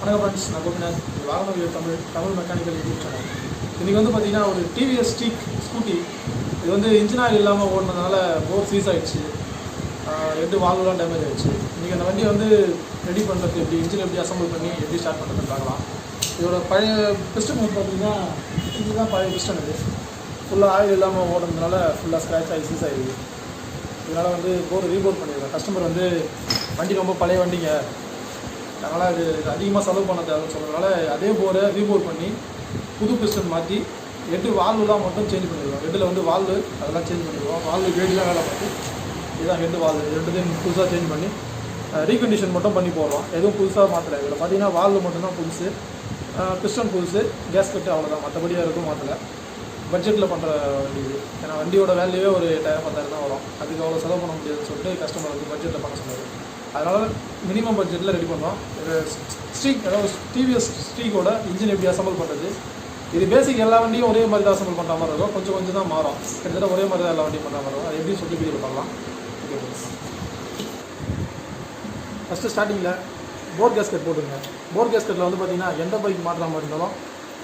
வணக்கம் ஃப்ரெண்ட்ஸ், நான் கோபிநாத். வாகனம் தமிழ் மெக்கானிக்கல் யூடியூப் சேனல். இன்றைக்கி வந்து பார்த்திங்கன்னா ஒரு டிவிஎஸ் ஸ்டீக் ஸ்கூட்டி. இது வந்து இன்ஜின் ஆயில் இல்லாமல் ஓடினதுனால போர் சீஸ் ஆகிடுச்சு, ஹெட்டு வால்வெலாம் டேமேஜ் ஆகிடுச்சு. இன்றைக்கி அந்த வண்டியை வந்து ரெடி பண்ணுறது எப்படி, இன்ஜின் எப்படி அசம்பிள் பண்ணி எப்படி ஸ்டார்ட் பண்ணுறதுன்னு பார்க்கலாம். இதோட பழைய பிஸ்டன் வந்து பார்த்திங்கன்னா இதுதான் பழைய பிஸ்டன். இது ஃபுல்லாக ஆயில் இல்லாமல் ஓடுறதுனால ஃபுல்லாக ஸ்க்ராட்ச் ஆகி சீஸ் ஆகிடுது. இதனால் வந்து போர் ரீபோர் பண்ணிடுறேன். கஸ்டமர் வந்து வண்டி ரொம்ப பழைய வண்டிங்க, அதனால் இது அதிகமாக செலவு பண்ண தேவைன்னு சொன்னதுனால அதே போரை ரீபோர் பண்ணி புது பிஸ்டன் மாற்றி ஹெட்டு வால்வுலாம் மட்டும் சேஞ்ச் பண்ணிடுவோம். ஹெட்டில் வந்து வால்வு அதெல்லாம் சேஞ்ச் பண்ணிடுவோம். வால்வு கேடிலாம் வேலை பார்த்து இதுதான் ஹெட்டு வால்வு, ரெண்டுத்தையும் புதுசாக சேஞ்ச் பண்ணி ரீகண்டிஷன் மட்டும் பண்ணி போடுறோம். எதுவும் புதுசாக மாற்றலை. இதில் பார்த்தீங்கன்னா வால்வு மட்டும்தான் புதுசு, பிஸ்டன் புதுசு, கேஸ்கெட்டு அவ்வளோதான். மற்றபடியாக எதுவும் மாற்றலை. பட்ஜெட்டில் பண்ணுற வண்டி இது. ஏன்னா வண்டியோட வேல்யூவே ஒரு 8,000-10,000 தான் வரும். அதுக்கு அவ்வளோ செலவு பண்ண முடியாதுன்னு சொல்லிட்டு கஸ்டமர் வந்து பட்ஜெட்டில் பண்ண சொன்னார். அதனால் மினிமம் பட்ஜெட்டில் ரெடி பண்ணோம். ஸ்டீக், அதாவது டிவிஎஸ் ஸ்டீக்கோட இன்ஜின் எப்படி அசம்பிள் பண்ணுறது. இது பேசிக் எல்லா வண்டியும் ஒரே மாதிரி தான் அசம்பிள் பண்ணுற மாதிரி இருக்கும். கொஞ்சம் கொஞ்சம் தான் மாறும். கிட்டத்தட்ட ஒரே மாதிரி தான் எல்லா வண்டியும் பண்ணுற மாதிரி இருக்கும். அது எப்படி சொல்லி வீடியோ பண்ணலாம். ஓகே ஃப்ரெண்ட்ஸ், ஃபஸ்ட்டு ஸ்டார்டிங்கில் போர் கேஸ்கெட் போட்டுருங்க. போர் கேஸ்கெட்டில் வந்து பார்த்திங்கன்னா எந்த பைக் மாட்டுற மாதிரி இருந்தாலும்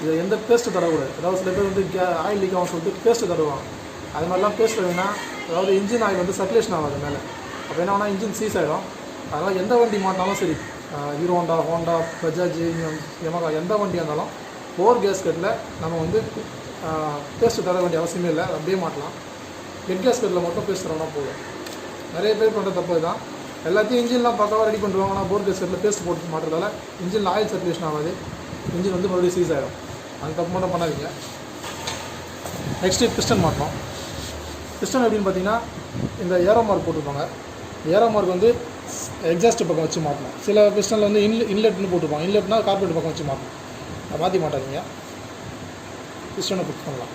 இதை எந்த பேஸ்ட்டு தடக்கூடாது. அதாவது சில பேர் வந்து ஆயில் லீக் ஆகும் சொல்லிட்டு பேஸ்ட்டு தடவாங்க. அது மாதிரிலாம் பேஸ்ட் வேணால், அதாவது இன்ஜின் ஆயில் வந்து சர்க்குலேஷன் ஆகாது மேலே. அப்போ என்ன வேணால் இன்ஜின் சீஸ் ஆகிடும். அதனால் எந்த வண்டி மாட்டாலும் சரி, ஹீரோ ஹோண்டா, பஜாஜ், யமகா, எந்த வண்டியாக இருந்தாலும் போர் கேஸ்கெட்டில் நம்ம வந்து பேஸ்ட்டு தர வேண்டிய அவசியமே இல்லை. அப்படியே மாட்டலாம். ஹெட் கேஸ்கெட்டில் மட்டும் பேஸ்ட் தரனா போதும். நிறைய பேர் பண்ணுற தப்பு தான். எல்லாத்தையும் இன்ஜின்லாம் பக்காவாக ரெடி பண்ணுவாங்க. ஆனால் போர் கேஸ்கெட்டில் பேஸ்ட் போட்டு மாட்டுறதால இன்ஜினில் ஆயில் சர்க்குலேஷன் ஆகாது. இன்ஜின் வந்து மறுபடியும் சீஸ் ஆகிடும். அந்த தப்பு மட்டும் பண்ணாதீங்க. நெக்ஸ்ட்டு பிஸ்டன் மாட்டோம். பிஸ்டன் எப்படின்னு பார்த்தீங்கன்னா இந்த ஏரோ மார்க் போட்டுருப்பாங்க. ஏரோ மார்க் வந்து எக்ஸாஸ்ட் பக்கம் வச்சு மாட்டணும். சில பிஸ்டனில் வந்து இன்லெட்னு போட்டுருப்பாங்க. இன்லெட்னா கார்பரேட் பக்கம் வச்சு மாட்டணும். அதை மாற்றி மாட்டாதீங்க. பிஸ்டனை ஃபிக்ஸ் பண்ணலாம்.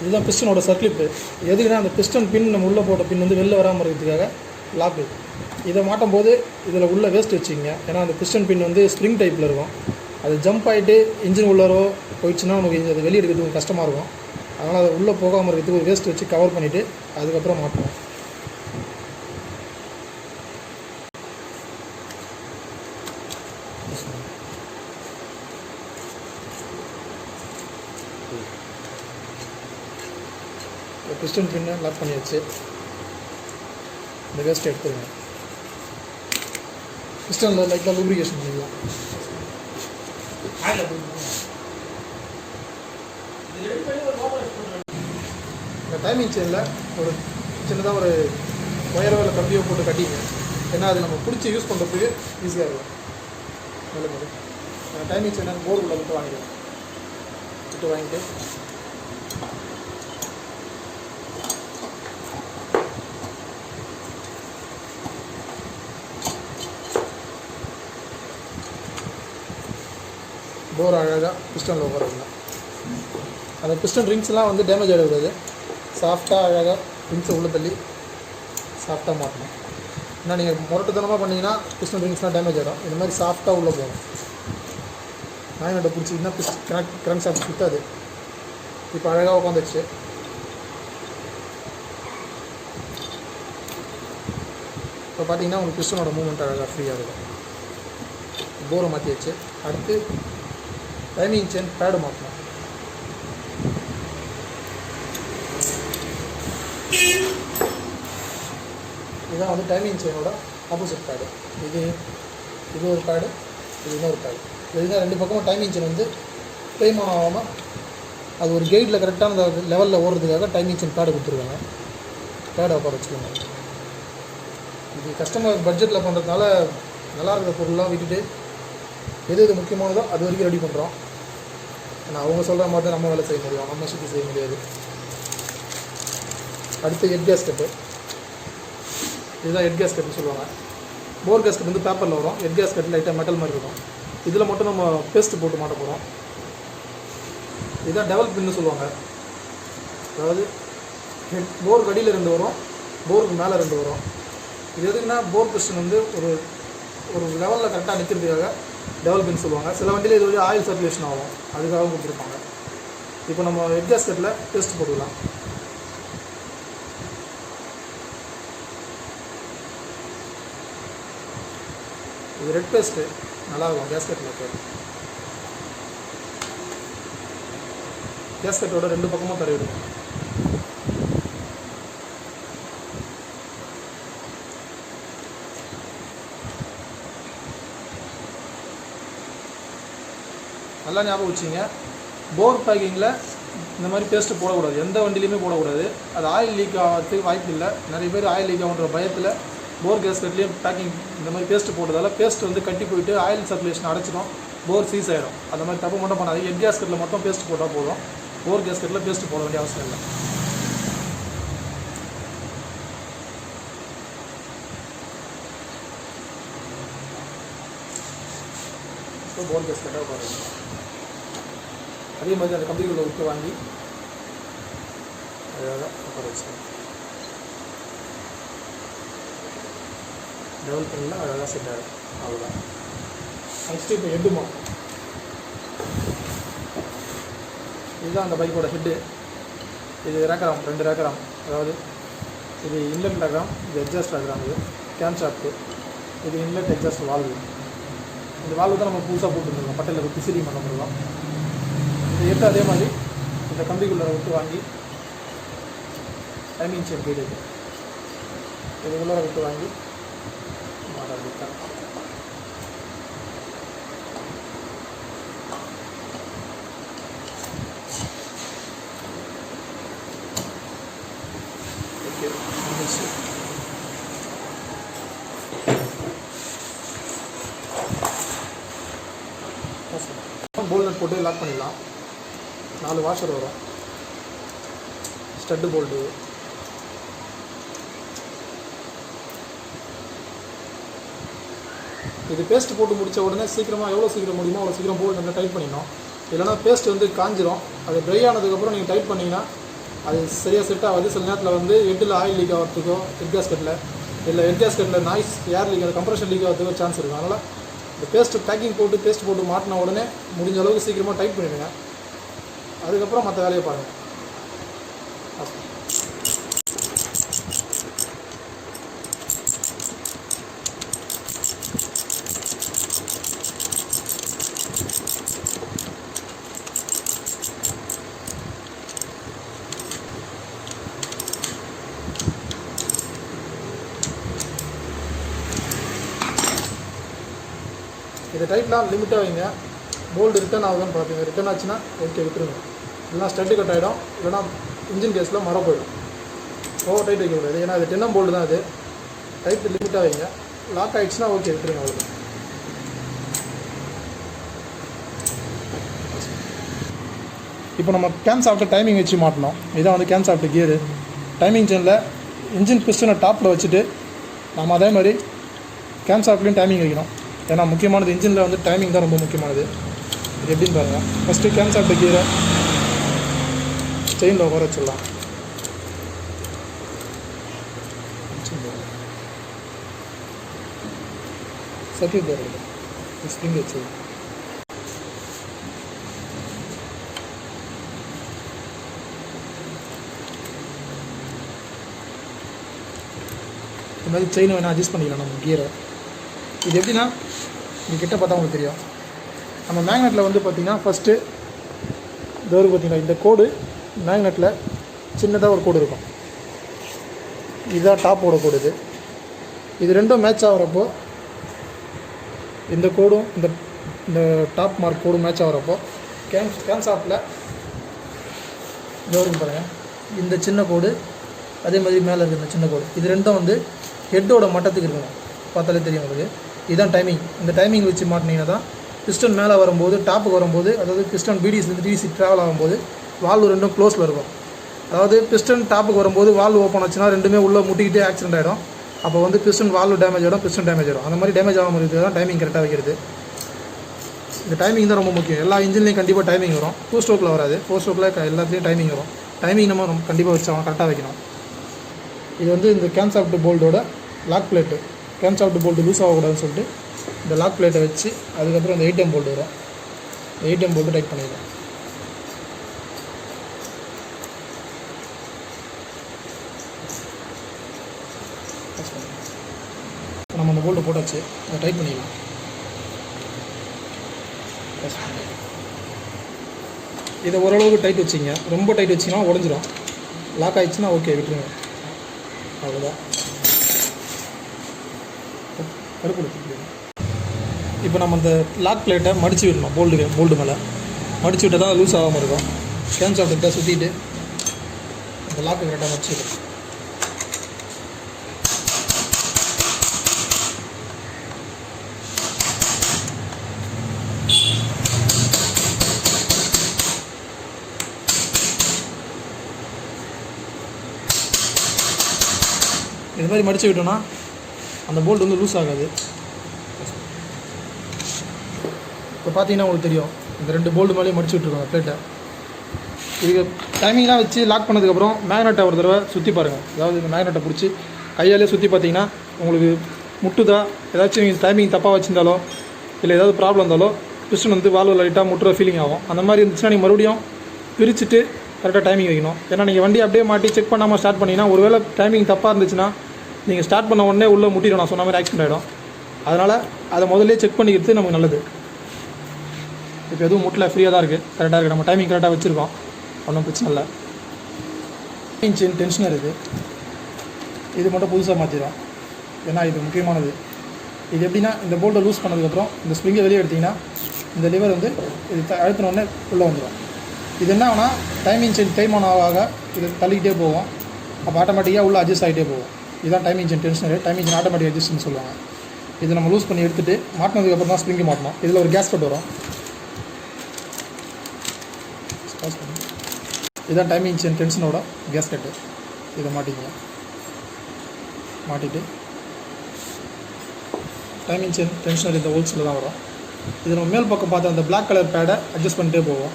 இதுதான் பிஸ்டனோட சர்க்ளிப்பு. எதுக்குன்னா அந்த பிஸ்டன் பின் நம்ம உள்ளே போட்ட பின் வந்து வெளில வராமல் இருக்கிறதுக்காக லாக்கு. இதை மாட்டும் போது இதில் உள்ள வேஸ்ட் வச்சுக்கிங்க. ஏன்னா அந்த பிஸ்டன் பின் வந்து ஸ்ப்ரிங் டைப்பில் இருக்கும். அது ஜம்ப் ஆகிட்டு இன்ஜின் உள்ளாரோ போயிடுச்சுன்னா நமக்கு அது வெளியே எடுக்கிறதுக்கு கஷ்டமாக இருக்கும். அதனால் அதை உள்ளே போகாமல் இருக்கிறதுக்கு ஒரு வேஸ்ட் வச்சு கவர் பண்ணிவிட்டு அதுக்கப்புறம் மாட்டணும். பிஸ்டன் பின்னை லாக் பண்ணி வச்சு இந்த வேஸ்ட்டை எடுத்துருங்க. பிஸ்டனில் லைட்டாக லூப்ரிகேஷன் பண்ணிடலாம். இந்த டைமிங் செயினில் ஒரு சின்னதாக ஒரு ஒயரோ இல்லை கம்பியோ போட்டு கட்டிங்க. ஏன்னா அது நம்ம பிடிச்சி யூஸ் பண்ணுறதுக்கு ஈஸியாக இருக்கும். நல்ல மாதிரி டைமிங் செயினை போர்டுக்குள்ளே விட்டு வாங்கிக்கலாம். விட்டு வாங்கிட்டு போர் அழகாக பிஸ்டனில் உட்காருங்க. அந்த பிஸ்டன் ரிங்ஸ்லாம் வந்து டேமேஜ் ஆகிடக்கூடாது. சாஃப்டாக அழகாக ரிங்ஸை உள்ளே தள்ளி சாஃப்டாக மாட்டணும். ஏன்னா நீங்கள் முரட்டுத்தனமாக பண்ணிங்கன்னா பிஸ்டன் ரிங்ஸ்லாம் டேமேஜ் ஆகிடும். இந்த மாதிரி சாஃப்டாக உள்ளே போகணும். நாயினட்டை பிடிச்சிங்கன்னா கிரங்க் ஷாஃப்ட் சுத்தாது. இப்போ அழகாக உட்காந்துச்சு. இப்போ பார்த்தீங்கன்னா உங்களுக்கு பிஸ்டனோட மூவ்மெண்ட் அழகாக ஃப்ரீயாக இருக்கும். போரை மாற்றி வச்சு அடுத்து டைமிங் செயின் பேடு மாற்றணும். இதுதான் வந்து டைமிங் செயினோட ஆப்போசிட் பேடு. இது ஒரு பேடு, இது இன்னொரு பேடு. இதுதான் ரெண்டு பக்கமும் டைமிங் செயின் வந்து தேய்மானம் ஆகாமல் அது ஒரு கெயிட்டில் கரெக்டான அந்த லெவலில் ஓடுறதுக்காக டைமிங் செயின் பேடு கொடுத்துருக்காங்க. பேடை உட்கார வச்சுக்கோங்க. இது கஸ்டமர் பட்ஜெட்டில் பண்ணுறதுனால நல்லா இருக்கிற பொருள்லாம் விட்டுட்டு எது முக்கியமானதோ அது வரைக்கும் ரெடி பண்ணுறோம். ஏன்னா அவங்க சொல்கிற மாதிரி தான் நம்ம வேலை செய்ய முடியும், நம்ம சுற்றி செய்ய முடியாது. அடுத்து ஹெட் கேஸ்கெட்டு. இதுதான் ஹெட் கேஸ்கெட்னு சொல்லுவாங்க. போர் கேஸ்கெட் வந்து பேப்பரில் வரும். ஹெட் கேஸ்கெட் லைட்டாக மெட்டல் மாதிரி இருக்கும். இதில் மட்டும் நம்ம பேஸ்ட்டு போட்டு மாட்ட போகிறோம். இதுதான் டெவல் பின்னு சொல்லுவாங்க. அதாவது போருக்கு அடியில் 2 வரும், போருக்கு மேலே 2 வரும். இது எதுக்குன்னா போர் பிஸ்டன் வந்து ஒரு லெவலில் கரெக்டாக நிற்கிறதுக்காக டெவலப்மெண்ட் சொல்லுவாங்க. சில வண்டியில் இது வழி ஆயில் சர்க்குலேஷன் ஆகும், அதுக்காக கொடுத்துருப்பாங்க. இப்போ நம்ம ஹெட் கேஸ்கெட்டில் டெஸ்ட் போட்டுக்கலாம். இது ரெட் பேஸ்ட்டு நல்லாயிருக்கும் கேஸ்கெட்டில் இருக்குது. கேஸ்கெட்டோட 2 பக்கமும் தடவிடுங்க. நல்லா ஞாபகம் வச்சுங்க, போர் பேக்கிங்கில் இந்த மாதிரி பேஸ்ட்டு போடக்கூடாது, எந்த வண்டிலையுமே போடக்கூடாது. அது ஆயில் லீக் ஆகிறதுக்கு வாய்ப்பு இல்லை. நிறைய பேர் ஆயில் லீக் ஆகுன்ற பயத்தில் போர் கேஸ்கெட்லேயும் பேக்கிங் இந்த மாதிரி பேஸ்ட்டு போட்டதால் பேஸ்ட் வந்து கட்டி போயிட்டு ஆயில் சர்க்குலேஷன் அடைச்சிடும், போர் சீஸ் ஆகிடும். அந்த மாதிரி தப்பு மட்டும் பண்ணாது. ஹெட் கேஸ்கெட்டில் மட்டும் பேஸ்ட் போட்டால் போதும், போர் கேஸ்கெட்டில் பேஸ்ட்டு போட வேண்டிய அவசியம் இல்லை. ஸோ போர் கேஸ்கெட்டாக பாருங்கள். அதே மாதிரி அந்த கம்பிக்குள்ளே விட்டு வாங்கி அழகாக உட்கார வச்சுக்கணும். டெவலப் பண்ணலாம், அழகாக செட் ஆகிடும். அவ்வளோதான். நெக்ஸ்ட்டு இப்போ ஹெட்டு மாட்டும். இதுதான் அந்த பைக்கோட ஹெட்டு. இது ரேக்கராம், 2 ரேக்கராம். அதாவது இது இன்லெட் ரேக்கராம், இது எக்ஸாஸ்ட் ரேக்கராம். இது கேம் ஷாஃப்ட்டு, இது இன்லெட் எக்ஸாஸ்ட் வால்வு. இந்த வால்வு தான் நம்ம புதுசாக போட்டுருந்தோம், பட்டையில் ஒரு பிசிலி பண்ண முடியும். இது ஹெட்டு அதே மாதிரி இந்த கம்பிக்குள்ளே விட்டு வாங்கி டைமிங் செயின் கீழே இதுக்குள்ளே விட்டு வாங்கி மாட்டான். ஓகே, போல்ட் நட் போட்டு லாக் பண்ணிடலாம். 4 வாஷர் வரும், ஸ்டட்டு போல்ட்டு. இது பேஸ்ட் போட்டு முடித்த உடனே சீக்கிரமாக எவ்வளோ சீக்கிரம் முடியுமோ அவ்வளோ சீக்கிரம் போல்ட் நல்லா டைட் பண்ணிடணும். இல்லைனா பேஸ்ட் வந்து காஞ்சிரும். அது ட்ரை ஆனதுக்கப்புறம் நீங்கள் டைட் பண்ணிங்கன்னா அது சரியாக செட் ஆகாது. சில நேரத்தில் வந்து ஹெட்டில் ஆயில் லீக் ஆகிறதுக்கோ, ஹெட் கேஸ்கெட்டில் இல்லை ஹெட் கேஸ்கெட்டில் நாய்ஸ் ஏர் லீக், அது கம்ப்ரெஷன் லீக் ஆகிறதுக்கோ சான்ஸ் இருக்குது. அதனால் இந்த பேஸ்ட்டு பேக்கிங் போட்டு பேஸ்ட் போட்டு மாட்டின உடனே முடிஞ்ச அளவுக்கு சீக்கிரமாக டைட் பண்ணிவிடுங்க. அதுக்கப்புறம் மற்ற வேலையை பாருங்கள். இதை டைட்லாம் லிமிட்டாக வைங்க. போல்டு ரிட்டர்ன் ஆகுதுன்னு பார்த்துங்க. ரிட்டர்ன் ஆச்சுன்னா ஓகே விட்டுருங்க. இல்லைனா ஸ்டட்டு கட் ஆகிடும், இல்லைனா இன்ஜின் கேஸில் மரம் போயிடும். ஓவர் டைட் வைக்கக்கூடாது, ஏன்னா அது 10mm போல்டு தான். அது டைட் லிமிட்டாக வைங்க. லாக் ஆகிடுச்சுன்னா ஓகே விட்டுருங்க. அவ்வளோ இப்போ நம்ம கேம் சாஃப்ட்டு டைமிங் வச்சு மாட்டணும். இதான் வந்து கேம் சாஃப்ட்டு கியரு. டைமிங் செயினில் இன்ஜின் பிஸ்டனை டாப்பில் வச்சுட்டு நம்ம அதே மாதிரி கேம் சாஃப்ட்லேயும் டைமிங் வைக்கணும். ஏன்னா முக்கியமானது இன்ஜினில் வந்து டைமிங் தான் ரொம்ப முக்கியமானது. இது எப்படின்னு பாருங்கள். ஃபஸ்ட்டு கேம் சாஃப்ட் கீரை செயினில் உட்கார வச்சிடலாம். சர்க்கியூட் பேர் ஸ்ப்ரிங் வச்சு இந்த மாதிரி செயினை வேணால் அட்ஜஸ்ட் பண்ணிக்கலாம் நம்ம கியரை. இது எப்படின்னா இது கிட்ட பார்த்தா உங்களுக்கு தெரியும். நம்ம மேக்னெட்டில் வந்து பார்த்திங்கன்னா ஃபஸ்ட்டு டோருக்கு பார்த்திங்கன்னா இந்த கோடு மேக்னெட்டில் சின்னதாக ஒரு கோடு இருக்கும். இதுதான் டாப்போட கோடு. இது ரெண்டும் மேட்ச் ஆகிறப்போ இந்த கோடும் இந்த டாப் மார்க் கோடும் மேட்ச் ஆகிறப்போ கேம் ஷாஃப்ட்டில் டோருக்கு பாருங்கள் இந்த சின்ன கோடு அதே மாதிரி மேலே இருக்கிற இந்த சின்ன கோடு இது ரெண்டும் வந்து ஹெட்டோட மட்டத்துக்கு இருக்கணும். பார்த்தாலே தெரியும் உங்களுக்கு. இதுதான் டைமிங். இந்த டைமிங் வச்சு மாட்டினீங்கன்னா தான் பிஸ்டன் மேலே வரும்போது டாப்புக்கு வரும்போது, அதாவது பிஸ்டன் பிடிஸ்லேருந்து டிசி ட்ராவல் ஆகும்போது வால்வு ரெண்டும் க்ளோஸில் இருக்கும். அதாவது பிஸ்டன் டாப்புக்கு வரும்போது வால்வு ஓப்பன் ஆச்சுன்னா ரெண்டுமே உள்ளே முட்டிக்கிட்டே ஆக்சிடென்ட் ஆகிடும். அப்போ வந்து பிஸ்டன் வால்வு டேமேஜ் ஆகிடும், பிஸ்டன் டேமேஜ் ஆகிடும். அந்த மாதிரி டேமேஜ் ஆகாமல் இருக்கிறது தான் டைமிங் கரெக்டாக வைக்கிறது. இந்த டைமிங் தான் ரொம்ப முக்கியம். எல்லா இன்ஜின்லேயும் கண்டிப்பாக டைமிங் வரும். 2 ஸ்ட்ரோக்கில் வராது, 4 ஸ்ட்ரோக்கில் எல்லாத்துலேயும் டைமிங் வரும். டைமிங் நம்ம கண்டிப்பாக வச்சு கரெக்டாக வைக்கணும். இது வந்து இந்த கேம் ஷாஃப்ட் போல்ட்டோட lock plate. Cam shaft bolt loose ஆகக்கூடாதுன்னு சொல்லிட்டு இந்த லாக் பிளேட்டை வச்சு அதுக்கப்புறம் இந்த 8M போல்ட் வரும். 8M போல்ட்டு டைட் பண்ணிடலாம். நம்ம அந்த போல்ட்டை போட்டாச்சு, அதை டைட் பண்ணிடலாம். இதை ஓரளவுக்கு டைட் வச்சிங்க, ரொம்ப டைட் வச்சிங்கன்னா உடஞ்சிடும். லாக் ஆகிடுச்சுன்னா ஓகே விட்டுருங்க, அவ்வளோதான். இப்போ நம்ம அந்த லாக் பிளேட்டை மடித்து விடணும். போல்டு மேலே மடித்து விட்டால் தான் லூஸ் ஆகாமல் இருக்கும். கேம் சாப்பிட்டு சுற்றிட்டு அந்த லாக்கை கரெக்டாக மடிச்சுடும். இது மாதிரி மடித்து விட்டோன்னா அந்த போல்ட் வந்து லூஸ் ஆகாது. இப்போ பார்த்தீங்கன்னா உங்களுக்கு தெரியும், இந்த 2 போல்டு மேலேயும் மடிச்சு விட்ருக்கோங்க பிளேட்டை. இதுக்கு டைமிங்லாம் வச்சு லாக் பண்ணதுக்கப்புறம் மேக்னெட்டை ஒரு தடவை சுற்றி பாருங்கள். அதாவது இந்த மேக்னெட்டை பிடிச்சி கையாலே சுற்றி பார்த்தீங்கன்னா உங்களுக்கு முட்டுதா, ஏதாச்சும் நீங்கள் டைமிங் தப்பாக வச்சுருந்தாலோ இல்லை ஏதாவது ப்ராப்ளம் இருந்தாலோ பிஸ்டன் வந்து வால்வு லைட்டாக முட்டுற ஃபீலிங் ஆகும். அந்த மாதிரி இருந்துச்சுன்னா நீங்கள் மறுபடியும் பிரிச்சுட்டு கரெக்டாக டைமிங் வைக்கணும். ஏன்னா நீங்கள் வண்டி அப்படியே மாட்டி செக் பண்ணாமல் ஸ்டார்ட் பண்ணிங்கன்னா ஒருவேளை டைமிங் தப்பாக இருந்துச்சுன்னா நீங்கள் ஸ்டார்ட் பண்ண உடனே உள்ளே முட்டிடும், நான் சொன்ன மாதிரி ஆக்சிடென்ட் ஆகிடும். அதனால் அதை முதல்ல செக் பண்ணிக்கிறது நமக்கு நல்லது. இப்போ எதுவும் முட்டில் ஃப்ரீயாக தான் இருக்குது, கரெக்டாக இருக்குது, நம்ம டைமிங் கரெக்டாக வச்சுருக்கோம், ஒன்றும் பிரச்சனை இல்லை. செயின் டென்ஷனர் இது மட்டும் புதுசாக மாற்றிடும், ஏன்னா இது முக்கியமானது. இது எப்படின்னா இந்த போல்ட்டை லூஸ் பண்ணதுக்கப்புறம் இந்த ஸ்ப்ரிங்கை வெளியே எடுத்திங்கன்னா இந்த லிவர் வந்து இது அழுத்தினோடனே உள்ளே வந்துடும். இது என்ன ஆகுனா டைமிங் செயின் டைம் ஆன் ஆக இது தள்ளிக்கிட்டே போகும். அப்போ ஆட்டோமேட்டிக்காக உள்ளே அட்ஜஸ்ட் ஆகிட்டே போகும். இதுதான் timing chain tensioner. Timing chain automatic அட்ஜஸ்ட்னு சொல்லுவாங்க. இது நம்ம லூஸ் பண்ணி எடுத்துகிட்டு மாட்டினதுக்கப்புறம் தான் ஸ்ப்ரிங்கு மாட்டணும். இதில் ஒரு கேஸ் கட் வரும். இதுதான் டைமிங் செயின் டென்ஷனோட கேஸ் கட்டு. இதை மாட்டிங்க, மாட்டிட்டு டைமிங் செயின் டென்ஷனர் இந்த ஹோல்ஸில் தான் வரும். இது நம்ம மேல் பக்கம் பார்த்து அந்த பிளாக் கலர் பேடை அட்ஜஸ்ட் பண்ணிட்டே போவோம்.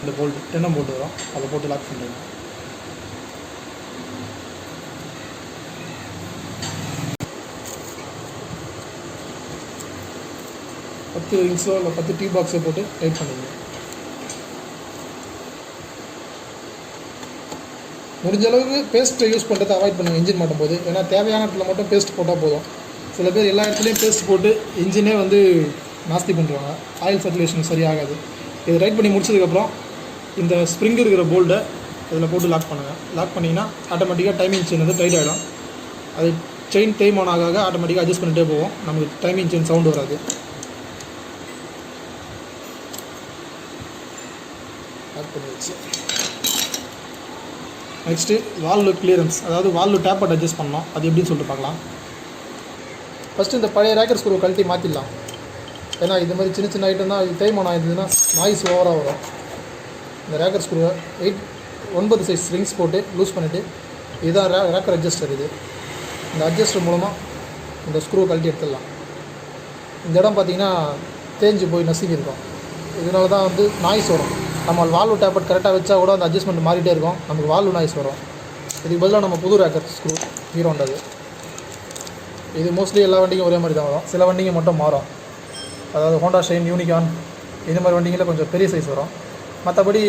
இந்த போல்ட் 10M போல்ட் வரும், அதை போட்டு லாக் பண்ணுறேன். பத்து ரிங்ஸோ இல்லை 10 டீ பாக்ஸோ போட்டு டைட் பண்ணிங்க. முடிஞ்ச அளவுக்கு பேஸ்ட்டை யூஸ் பண்ணுறதை அவாய்ட் பண்ணுங்கள் இன்ஜின் மாட்டும் போது. ஏன்னா தேவையான இடத்துல மட்டும் பேஸ்ட் போட்டால் போதும். சில பேர் எல்லா இடத்துலையும் பேஸ்ட் போட்டு இன்ஜினே வந்து நாஸ்தி பண்ணுறாங்க, ஆயில் சர்க்குலேஷன் சரியாகாது. இது ரைட் பண்ணி முடிச்சதுக்கப்புறம் இந்த ஸ்ப்ரிங் இருக்கிற போல்ட்டை இதில் போட்டு லாக் பண்ணுங்கள். லாக் பண்ணிங்கன்னா ஆட்டோமேட்டிக்காக டைமிங் செயின் வந்து டைட் ஆகிடும். அது செயின் டைம் ஆன் ஆக ஆட்டோமேட்டிக்காக அட்ஜஸ்ட் பண்ணிகிட்டே போவோம். நமக்கு டைமிங் செயின் சவுண்டு வராது. லாக் பண்ணி வச்சு நெக்ஸ்ட்டு வால்வு கிளியரன்ஸ், அதாவது வால்வு டேப்பட் அட்ஜஸ்ட் பண்ணோம். அது எப்படின்னு சொல்லிட்டு பார்க்கலாம். ஃபஸ்ட்டு இந்த பழைய ரேக்கர் ஸ்க்ரூ கழட்டி மாற்றிடலாம். ஏன்னா இது மாதிரி சின்ன சின்ன ஐட்டம் தான் இது டைம் ஆன் ஆகிடுதுன்னா நாய்ஸ் ஓவராக வரும். இந்த ரேக்கர் ஸ்க்ரூவை 9 சைஸ் ரிங்ஸ் போட்டு லூஸ் பண்ணிவிட்டு இதுதான் ரேக்கர் அட்ஜஸ்டர். இந்த அட்ஜஸ்டர் மூலமாக இந்த ஸ்க்ரூ கழட்டி எடுத்துடலாம். இந்த இடம் பார்த்திங்கன்னா தேஞ்சு போய் நசுங்கி இருக்கும். இதனால தான் வந்து நாய்ஸ் வரும். நம்ம வால்வு டேப்பட் கரெக்டாக வச்சா கூட அந்த அட்ஜஸ்ட்மெண்ட் மாறிட்டே இருக்கும், நமக்கு வால்வு நாய்ஸ் வரும். இதுக்கு பதிலாக நம்ம புது ரேக்கர் ஸ்க்ரூ ஹீரோண்டது. இது மோஸ்ட்லி எல்லா வண்டிக்கும் ஒரே மாதிரி தான் வரும். சில வண்டிங்க மட்டும் மாறும். அதாவது ஹோண்டா ஷைன், யூனிகான் இந்த மாதிரி வண்டிங்களில் கொஞ்சம் பெரிய சைஸ் வரும். மற்றபடி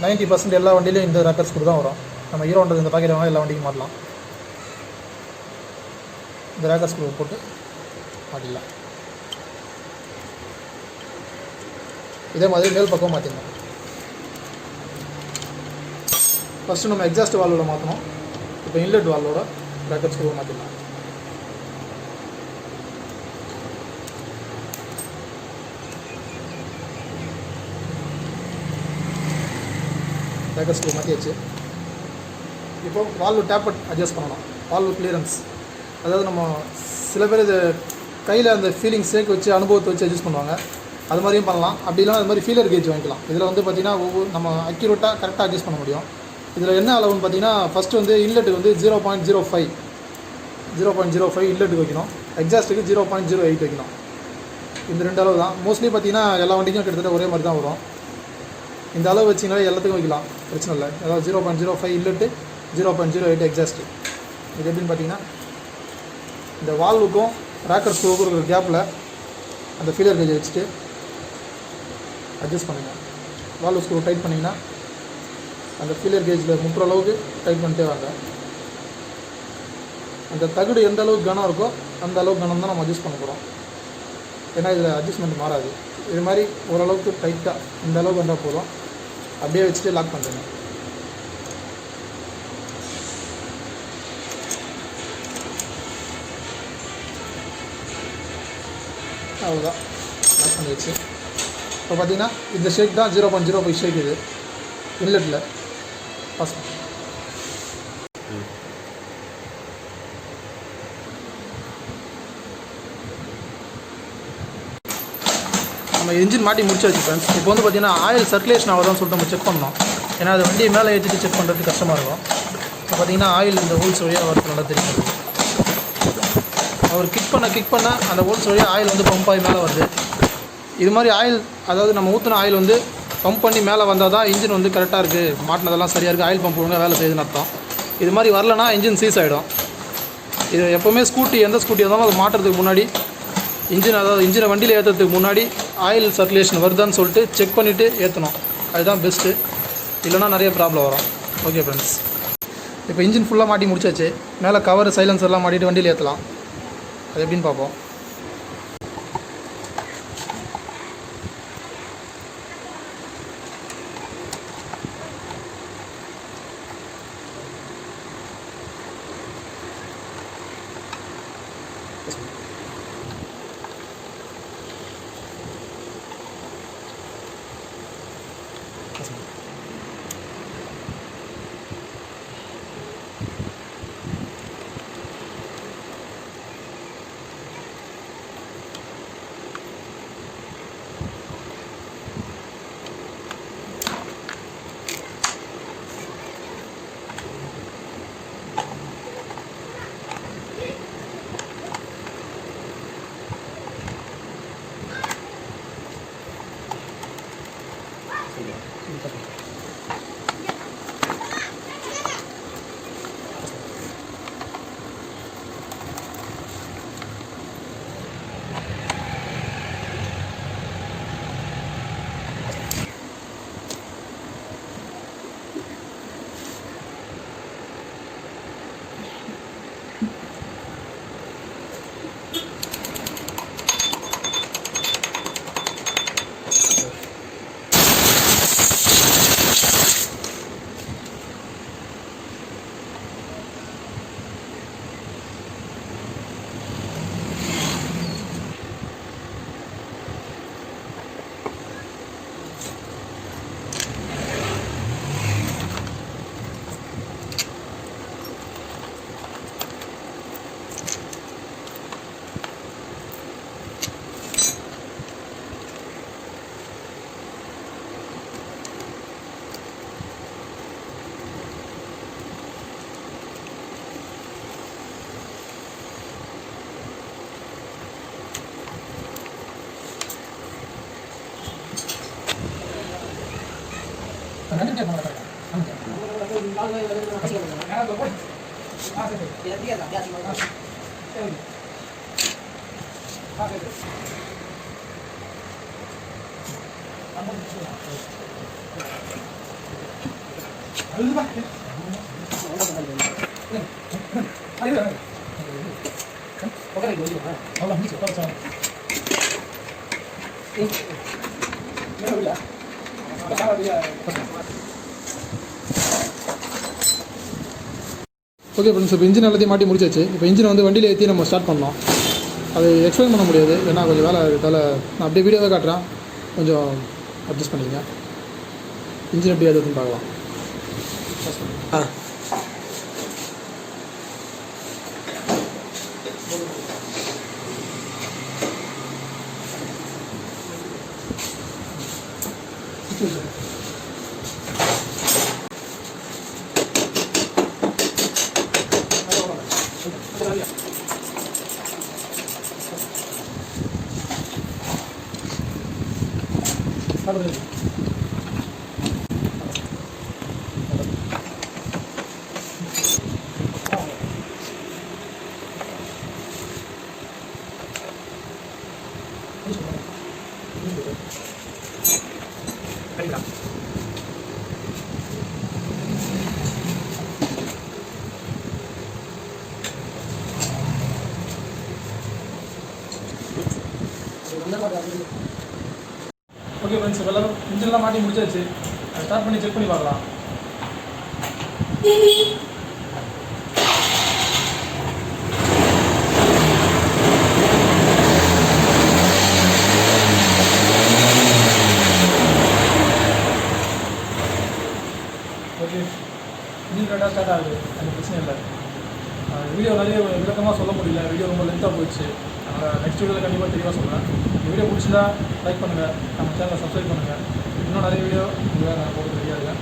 90% எல்லா வண்டியிலையும் இந்த ரேக்கர் ஸ்க்ரூ தான் வரும். நம்ம ஹீரோண்டது இந்த பாக்கெட் வாங்க எல்லா வண்டிக்கும் மாட்டலாம். இந்த ரேக்கர் ஸ்க்ரூ போட்டு மாட்டிடலாம். இதே மாதிரி மேல் பக்கம் மாற்றிடணும். ஃபஸ்ட்டு நம்ம எக்ஸாஸ்ட் வால்வோட மாற்றணும். இப்போ இன்லெட் வால்வோட ரேக்கர் ஸ்க்ரூவை மாற்றிடலாம். ரேக்கர் ஸ்க்ரூ மாற்றியாச்சு. இப்போ வால்வு டேப்பட் அட்ஜஸ்ட் பண்ணணும். வால்வு கிளியரன்ஸ், அதாவது நம்ம சில பேர் இது கையில் அந்த ஃபீலிங் சேர்க்க வச்சு அனுபவத்தை வச்சு அட்ஜஸ்ட் பண்ணுவாங்க. அது மாதிரியும் பண்ணலாம். அப்படி இல்லைனா அது மாதிரி ஃபீலர் கேஜ் வாங்கிக்கலாம். இதில் வந்து பார்த்திங்கன்னா நம்ம அக்யூரேட்டாக கரெக்டாக அட்ஜஸ்ட் பண்ண முடியும். இதில் என்ன அளவுன்னு பார்த்தீங்கன்னா ஃபஸ்ட்டு வந்து இன்லெட்டுக்கு வந்து 0.05 இன்லெட்டுக்கு வைக்கணும். எக்ஸாஸ்ட்டுக்கு 0.08 வைக்கணும். இந்த 2 அளவு தான். மோஸ்ட்லி பார்த்திங்கன்னா எல்லா வண்டிக்கும் கிட்டத்தட்ட ஒரே மாதிரி தான் வரும். இந்த அளவு வச்சிங்கனாலே எல்லாத்துக்கும் வைக்கலாம், பிரச்சனை இல்லை. அதாவது 0.05 இன்லெட்டு, 0.08 எக்ஸாஸ்ட்டு. இது எப்படின்னு பார்த்தீங்கன்னா இந்த வால்வுக்கும் ராக்கர் ஸ்க்ரூவுக்கும் இருக்கிற கேப்பில் அந்த ஃபீலர் கேஜை வச்சுட்டு அட்ஜஸ்ட் பண்ணுங்கள். வால்வு ஸ்க்ரூ டைட் பண்ணிங்கன்னா அந்த ஃபீலர் கேஜில் முட்டுற அளவுக்கு டைட் பண்ணிட்டே வாங்க. அந்த தகுடு எந்த அளவுக்கு கனம் இருக்கோ அந்த அளவுக்கு கனம் தான் நம்ம அட்ஜஸ்ட் பண்ண போகிறோம். ஏன்னா இதில் அட்ஜஸ்ட்மெண்ட் மாறாது. இது மாதிரி ஓரளவுக்கு டைட்டாக இந்த அளவுக்கு வந்தால் போதும். அப்படியே வச்சுட்டு லாக் பண்ணுறேங்க. அவ்வளோதான், லாக் பண்ணிடுச்சு. இப்போ பார்த்தீங்கன்னா இந்த ஷேக் தான் 0.05 ஷேக். இது இன்லெட்டில் பாஸ். நம்ம இன்ஜின் மாட்டி முடிச்சாச்சு ஃப்ரெண்ட்ஸ். இப்போ வந்து பார்த்தீங்கன்னா ஆயில் சர்க்குலேஷன் ஆகுதான்னு சொல்லிட்டு நம்ம செக் பண்ணோம். ஏன்னா அது வண்டியை மேலே ஏற்றிட்டு செக் பண்ணுறதுக்கு கஷ்டமாக இருக்கும். இப்போ பார்த்தீங்கன்னா ஆயில் இந்த ஹோல்ஸ் வழியாக வரது நல்லா தெரியும். அவர் கிக் பண்ண அந்த ஹோல்ஸ் வழியாக ஆயில் வந்து பம்ப் ஆகி மேலே வருது. இது மாதிரி ஆயில், அதாவது நம்ம ஊற்றின ஆயில் வந்து பம்ப் பண்ணி மேலே வந்தால் தான் இன்ஜின் வந்து கரெக்டாக இருக்குது, மாட்டினதெல்லாம் சரியாக இருக்குது, ஆயில் பம்ப் ஒழுங்காக வேலை செய்யுதுன்னு அர்த்தம். இது மாதிரி வரலன்னா இன்ஜின் சீஸ் ஆகிடும். இது எப்போவுமே ஸ்கூட்டி, எந்த ஸ்கூட்டி இருந்தாலும் அது மாட்டுறதுக்கு முன்னாடி இன்ஜினை வண்டியில் ஏற்றுறதுக்கு முன்னாடி ஆயில் சர்க்குலேஷன் வருதான்னு சொல்லிட்டு செக் பண்ணிவிட்டு ஏற்றணும். அதுதான் பெஸ்ட்டு. இல்லைனா நிறைய ப்ராப்ளம் வரும். ஓகே ஃப்ரெண்ட்ஸ், இப்போ இன்ஜின் ஃபுல்லாக மாட்டி முடிச்சாச்சு. மேலே கவர், சைலன்சர்லாம் மாட்டிட்டு வண்டியில் ஏற்றலாம். அது எப்படின்னு பார்ப்போம். ஓகே ஃப்ரெண்ட்ஸ், இப்போ இன்ஜின் எல்லாத்தையும் மாட்டி முடிச்சாச்சு. இப்போ இன்ஜினை வந்து வண்டியில் ஏற்றி நம்ம ஸ்டார்ட் பண்ணலாம். அது எக்ஸ்பிளைன் பண்ண முடியாது, ஏன்னா கொஞ்சம் வேலை இருக்கிறதால நான் அப்படியே வீடியோவை காட்டுறேன், கொஞ்சம் அட்ஜஸ்ட் பண்ணிக்கங்க. இன்ஜின் எப்படி ஏற்றுன்னு பார்க்கலாம். உங்களுக்கு கட்டிக்கலாம். ஓகே ஃப்ரெண்ட்ஸ், இப்போ எல்லாம் இன்ஜின்லாம் மாட்டி முடிச்சாச்சு. ஸ்டார்ட் பண்ணி செக் பண்ணி பார்க்கலாம். ஓகே, இன்ஜின் கரெக்டாக ஸ்டார்ட் ஆகுது, அந்த பிரச்சனை இல்லை. வீடியோ நிறைய விளக்கமாக சொல்ல முடியல, வீடியோ ரொம்ப லென்த்தாக போயிடுச்சு. அதனால் நெக்ஸ்ட் வீடியோவில் கண்டிப்பாக தெளிவாக சொல்கிறேன். இந்த வீடியோ பிடிச்சிருந்தா லைக் பண்ணுங்கள், நம்ம சேனலை சப்ஸ்கிரைப் பண்ணுங்கள். இன்னும் நிறைய வீடியோ நான் போட்டு ரெடியாக இருக்கேன்.